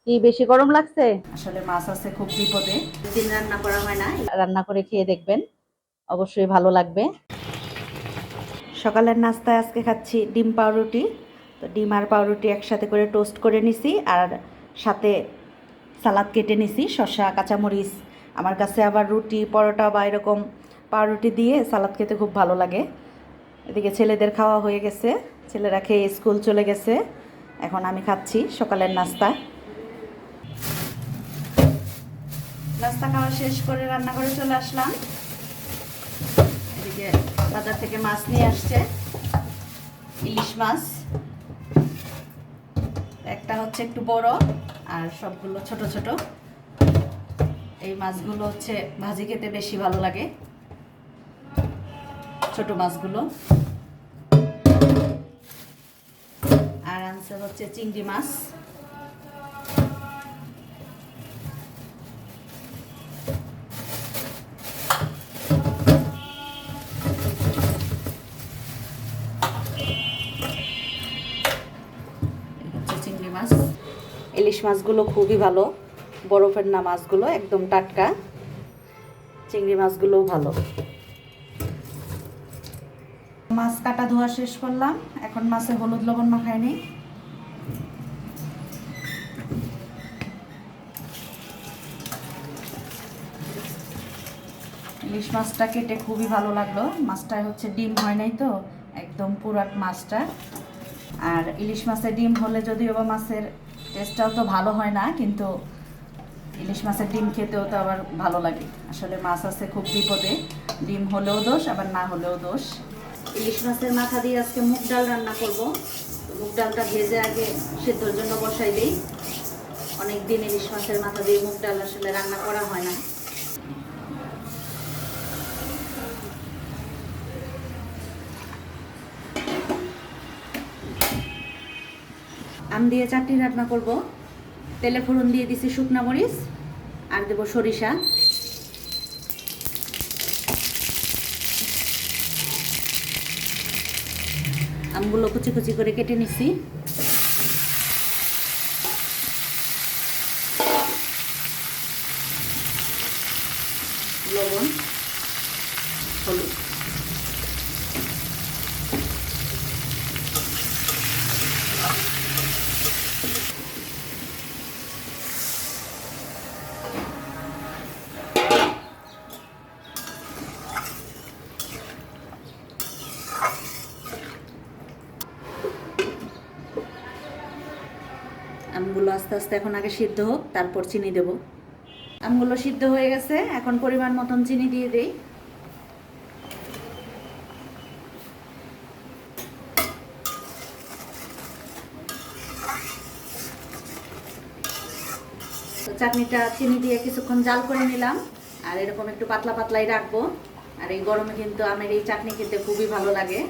কি বেশি গরম লাগছে? আসলে মাছ আছে খুব বিপদে, দিন রান্না করা হয় না। রান্না করে খেয়ে দেখবেন, অবশ্যই ভালো লাগবে। সকালের নাস্তায় আজকে খাচ্ছি ডিম পাউরুটি। তো ডিম আর পাউরুটি একসাথে করে টোস্ট করে নিছি, আর সাথে সালাদ কেটে নিছি, শসা, কাঁচামরিচ। আমার কাছে আবার রুটি, পরোটা বা এরকম পাউরুটি দিয়ে সালাদ খেতে খুব ভালো লাগে। এদিকে ছেলেদের খাওয়া হয়ে গেছে, ছেলেরা খেয়ে স্কুল চলে গেছে। এখন আমি খাচ্ছি সকালের নাস্তা। নাস্তা খাওয়া শেষ করে রান্নাঘরে চলে আসলাম। এদিকে বাজার থেকে মাছ নিয়ে আসছে, ইলিশ মাছ। একটা হচ্ছে একটু বড় আর সবগুলো ছোট ছোট। এই মাছগুলো হচ্ছে ভাজি খেতে বেশি ভালো লাগে, ছোট মাছগুলো। আর আনছে হচ্ছে চিংড়ি মাছ। চিংড়ি মাছ, ইলিশ মাছগুলো খুবই ভালো, বরফের না মাছগুলো, একদম টাটকা। চিংড়ি মাছগুলোও ভালো। মাছ কাটা ধোয়া শেষ করলাম, এখন মাছে হলুদ লবণ মাখাই নিই। ইলিশ মাছটা কেটে খুবই ভালো লাগলো। মাছটায় হচ্ছে ডিম হয় নাই তো, একদম পুরাট মাছটা। আর ইলিশ মাছের ডিম হলে যদিও বা মাছের টেস্টটাও তো ভালো হয় না, কিন্তু ইলিশ মাছের ডিম খেতেও তো আবার ভালো লাগে। আসলে মাছ আছে খুব বিপদে, ডিম হলেও দোষ আবার না হলেও দোষ। ইলিশ মাছের মাথা দিয়ে আজকে মুগ ডাল রান্না করব। মুগ ডালটা ভেজে আগে সেদ্ধর জন্য বসাই দিই। অনেক দিন ইলিশ মাছের মাথা দিয়ে মুগ ডাল আসলে রান্না করা হয় না। আম দিয়ে চাটনি রান্না করব। তেলে ফোড়ন দিয়ে দিছি শুকনা মরিচ, আর দেব সরিষা। আমগুলো কুচি কুচি করে কেটে নিছি। লবণ, হলুদ। আমগুলো আস্তে আস্তে এখন আগে সিদ্ধ হোক, তারপর চিনি দেব। আমগুলো সিদ্ধ হয়ে গেছে, এখন পরিমাণ মতন চিনি দিয়ে দেই। তো চাটনিটা চিনি দিয়ে কিছুক্ষণ জাল করে নিলাম, আর এরকম একটু পাতলা পাতলাই রাখবো। আর এই গরমে কিন্তু আমের এই চাটনি খেতে খুবই ভালো লাগে।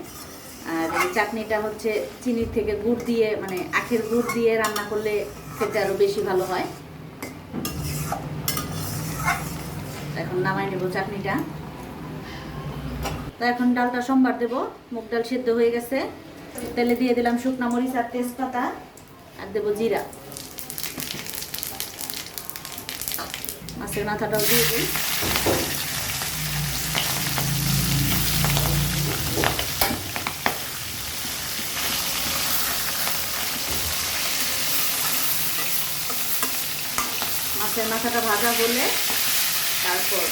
আর এই চাটনিটা হচ্ছে চিনির থেকে গুড় দিয়ে, মানে আখের গুড় দিয়ে রান্না করলে খেতে আরও বেশি ভালো হয়। এখন নামাই নেব চাটনিটা। তো এখন ডালটা সম্বার দেব। মুগ ডাল সেদ্ধ হয়ে গেছে, তেলে দিয়ে দিলাম শুকনা মরিচ আর তেজপাতা, আর দেবো জিরা। মাছের মাথাটাও দিয়ে দিই। মাছের মাথাটা ভাজা হলে তারপর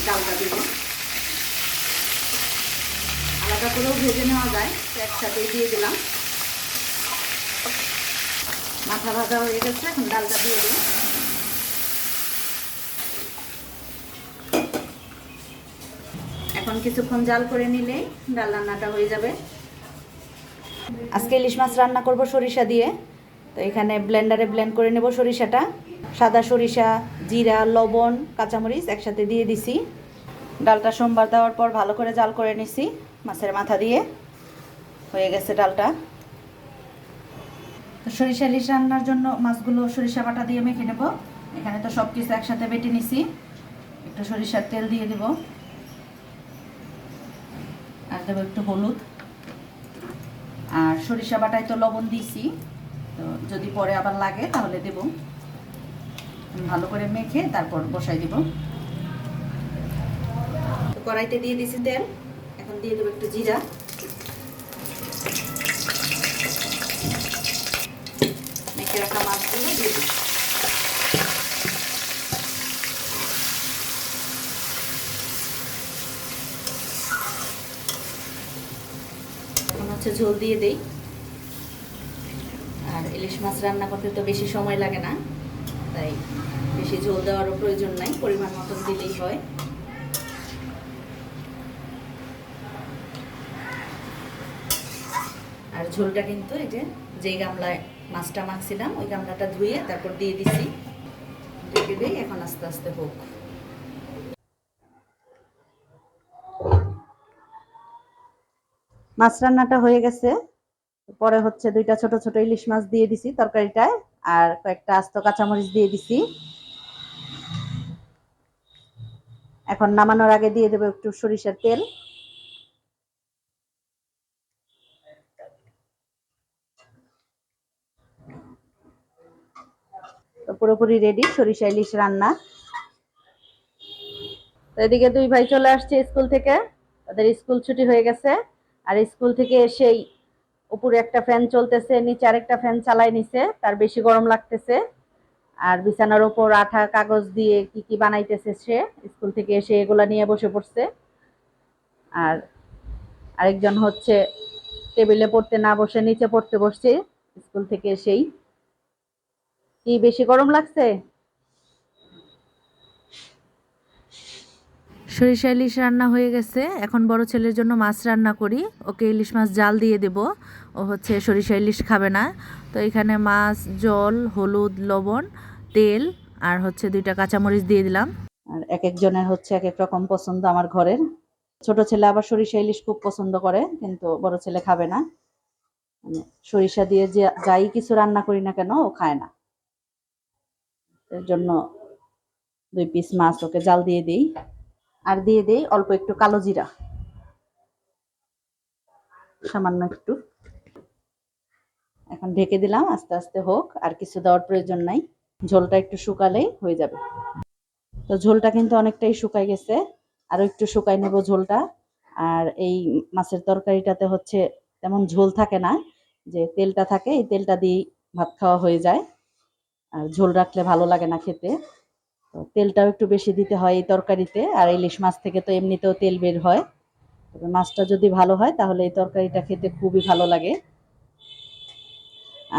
ডালটা দেব। আলাদা করেও ভেজে নেওয়া যায়, তো একসাথেই দিয়ে দিলাম। মাথা ভাজা হয়ে গেছে, এখন ডালটা দিয়ে দিই। এখন কিছুক্ষণ জাল করে নিলেই ডাল রান্নাটা হয়ে যাবে। আজকে ইলিশ মাছ রান্না করব সরিষা দিয়ে। তো এখানে ব্লেন্ডারে ব্লেন্ড করে নেব সরিষাটা। সাদা সরিষা, জিরা, লবণ, কাঁচামরিচ একসাথে দিয়ে দিছি। ডালটা সোমবার দেওয়ার পর ভালো করে জাল করে নিছি মাছের মাথা দিয়ে। হয়ে গেছে ডালটা। তো সরিষা ইলিশ রান্নার জন্য মাছগুলো সরিষা বাটা দিয়ে মেখে নেব। এখানে তো সব কিছু একসাথে বেটে নিছি। একটু সরিষার তেল দিয়ে দেব, আর দেবো একটু হলুদ। আর সরিষা বাটায় তো লবণ দিয়েছি, তো যদি পরে আবার লাগে তাহলে দেব। ভালো করে মেখে তারপর বসাই দিব। তো কড়াইতে দিয়ে দিয়েছি তেল, এখন দিয়ে দেবো একটু জিরা, মেখে রাখা মাছগুলো দিয়ে দিই। এখন হচ্ছে ঝোল দিয়ে দেই। আর ইলিশ মাছ রান্না করতে তো বেশি সময় লাগে না, তাই বেশি ঝোল দেওয়ারও প্রয়োজন নাই, পরিমাণ মতন দিলেই হয়। আর ঝোলটা কিন্তু এই যেই গামলায় মাছটা মাখছিলাম ওই গামলাটা ধুয়ে তারপর দিয়ে দিছি, ঢেকে দিই। এখন আস্তে আস্তে হোক। মাছ রান্নাটা হয়ে গেছে। পরে হচ্ছে 2টা ছোট ছোট ইলিশ মাছ দিয়ে দিছি তরকারিটায়, আর কয়েকটা আস্ত কাঁচামরিচ দিয়ে দিছি। এখন নামানোর আগে দিয়ে দেবো একটু সরিষার তেল। তো পুরোপুরি রেডি সরিষা ইলিশ রান্না। তো এদিকে 2 ভাই চলে আসছে স্কুল থেকে, তাদের স্কুল ছুটি হয়ে গেছে। আর স্কুল থেকে এসেই উপরে একটা ফ্যান চলতেছে, নিচে আরেকটা ফ্যান চালাই নিছে, তার বেশি গরম লাগতেছে। আর বিছানার উপর আঠা কাগজ দিয়ে কি কি বানাইতেছে সে, স্কুল থেকে এসে এগুলা নিয়ে বসে পড়ছে। আর আরেকজন হচ্ছে টেবিলে পড়তে না বসে নিচে পড়তে বসছে স্কুল থেকে এসেই। কি বেশি গরম লাগছে? সরিষা ইলিশ রান্না হয়ে গেছে, এখন বড় ছেলের জন্য মাছ রান্না করি। ওকে ইলিশ মাছ জাল দিয়ে দেব, ও হচ্ছে সরিষা ইলিশ খাবে না। তো এখানে মাছ, জল, হলুদ, লবণ, তেল আর হচ্ছে 2টা কাঁচামরিচ দিয়ে দিলাম। আর এক একজনের হচ্ছে এক এক রকম পছন্দ। আমার ঘরের ছোট ছেলে আবার সরিষা ইলিশ খুব পছন্দ করে, কিন্তু বড় ছেলে খাবে না। মানে সরিষা দিয়ে যে যাই কিছু রান্না করি না কেন ও খায় না, এর জন্য 2 পিস মাছ ওকে জাল দিয়ে দিই। আর দিয়ে দিই অল্প একটু কালো জিরা, সামান্য একটু। এখন ঢেকে দিলাম, আস্তে আস্তে হোক, আর কিছু দেওয়ার প্রয়োজন নাই, ঝোলটা একটু শুকালেই হয়ে যাবে। তো ঝোলটা কিন্তু অনেকটাই শুকাই গেছে, আরো একটু শুকাই নেব ঝোলটা। আর এই মাছের তরকারিটাতে হচ্ছে তেমন ঝোল থাকে না, যে তেলটা থাকে এই তেলটা দিয়ে ভাত খাওয়া হয়ে যায়। আর ঝোল রাখলে ভালো লাগে না খেতে, তো তেলটাও একটু বেশি দিতে হয় এই তরকারিতে। আর ইলিশ মাছ থেকে তো এমনিতেও তেল বের হয়, তবে মাছটা যদি ভালো হয় তাহলে এই তরকারিটা খেতে খুবই ভালো লাগে।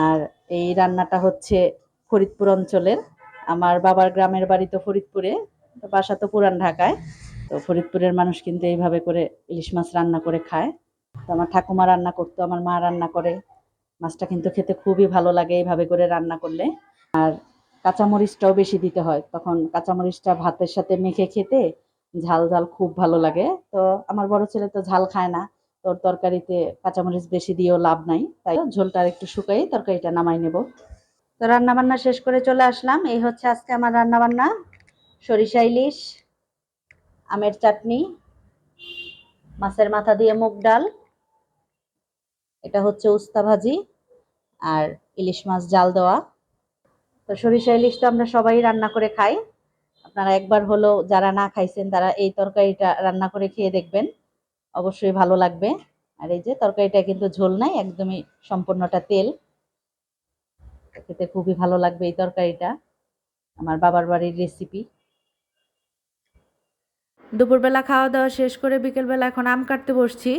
আর এই রান্নাটা হচ্ছে ফরিদপুর অঞ্চলের। আমার বাবার গ্রামের বাড়ি তো ফরিদপুরে, তো বাসা তো পুরান ঢাকায়। তো ফরিদপুরের মানুষ কিন্তু এইভাবে করে ইলিশ মাছ রান্না করে খায়। তো আমার ঠাকুমা রান্না করতো, আমার মা রান্না করে। মাছটা কিন্তু খেতে খুবই ভালো লাগে এইভাবে করে রান্না করলে। আর কাঁচামরিচটাও বেশি দিতে হয়, তখন কাঁচামরিচটা ভাতের সাথে মেখে খেতে ঝাল ঝাল খুব ভালো লাগে। তো আমার বড় ছেলে তো ঝাল খায় না, তোর তরকারিতে কাঁচামরিচ বেশি দিয়েও লাভ নাই, তাই ঝোলটা আর একটু শুকাই তরকারিটা নামাই নেব। তো রান্না বান্না শেষ করে চলে আসলাম। এই হচ্ছে আজকে আমার রান্না বান্না: সরিষা ইলিশ, আমের চাটনি, মাছের মাথা দিয়ে মুগ ডাল, এটা হচ্ছে উস্তা ভাজি, আর ইলিশ মাছ জাল দেওয়া। তো সরিষা ইলিশ তো আমরা সবাই রান্না করে খাই, আপনারা একবার হলো যারা না খাইছেন তারা এই তরকারিটা রান্না করে খেয়ে দেখবেন, অবশ্যই ভালো লাগবে। আর এই যে তরকারিটা কিন্তু ঝোল নাই, একদমই সম্পূর্ণটা তেল, খেতে খুবই ভালো লাগবে এই তরকারিটা, আমার বাবার বাড়ির রেসিপি। দুপুরবেলা খাওয়া দাওয়া শেষ করে বিকেলবেলা এখন আম কাটতে বসছি।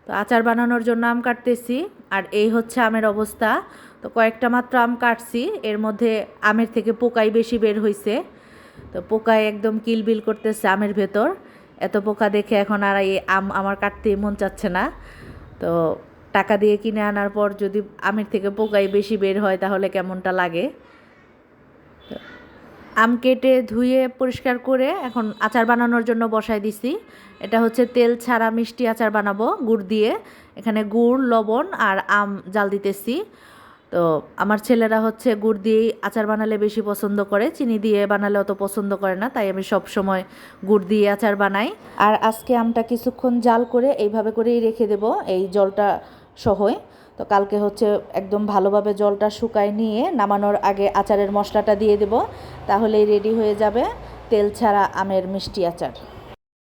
তো আচার বানানোর জন্য আম কাটতেছি, আর এই হচ্ছে আমের অবস্থা। তো কয়েকটা মাত্র আম কাটছি, এর মধ্যে আমের থেকে পোকাই বেশি বের হয়েছে। তো পোকায় একদম কিলবিল করতেছে আমের ভেতর। এত পোকা দেখে এখন আর এই আম আমার কাটতেই মন চাচ্ছে না। তো টাকা দিয়ে কিনে আনার পর যদি আমের থেকে পোকাই বেশি বের হয় তাহলে কেমনটা লাগে। আম কেটে ধুয়ে পরিষ্কার করে এখন আচার বানানোর জন্য বসাই দিছি। এটা হচ্ছে তেল ছাড়া মিষ্টি আচার বানাবো গুড় দিয়ে। এখানে গুড়, লবণ আর আম জাল দিতেছি। তো আমার ছেলেরা হচ্ছে গুড় দিয়েই আচার বানালে বেশি পছন্দ করে, চিনি দিয়ে বানালে অত পছন্দ করে না, তাই আমি সব সময় গুড় দিয়ে আচার বানাই। আর আজকে আমটা কিছুক্ষণ জাল করে এইভাবে করেই রেখে দেব, এই জলটা সহই। তো তো কালকে হচ্ছে একদম ভালোভাবে জলটা শুকায় নিয়ে নামানোর আগে আচারের মশলাটা দিয়ে দেব, তাহলেই রেডি হয়ে যাবে তেল ছাড়া আমের মিষ্টি আচার।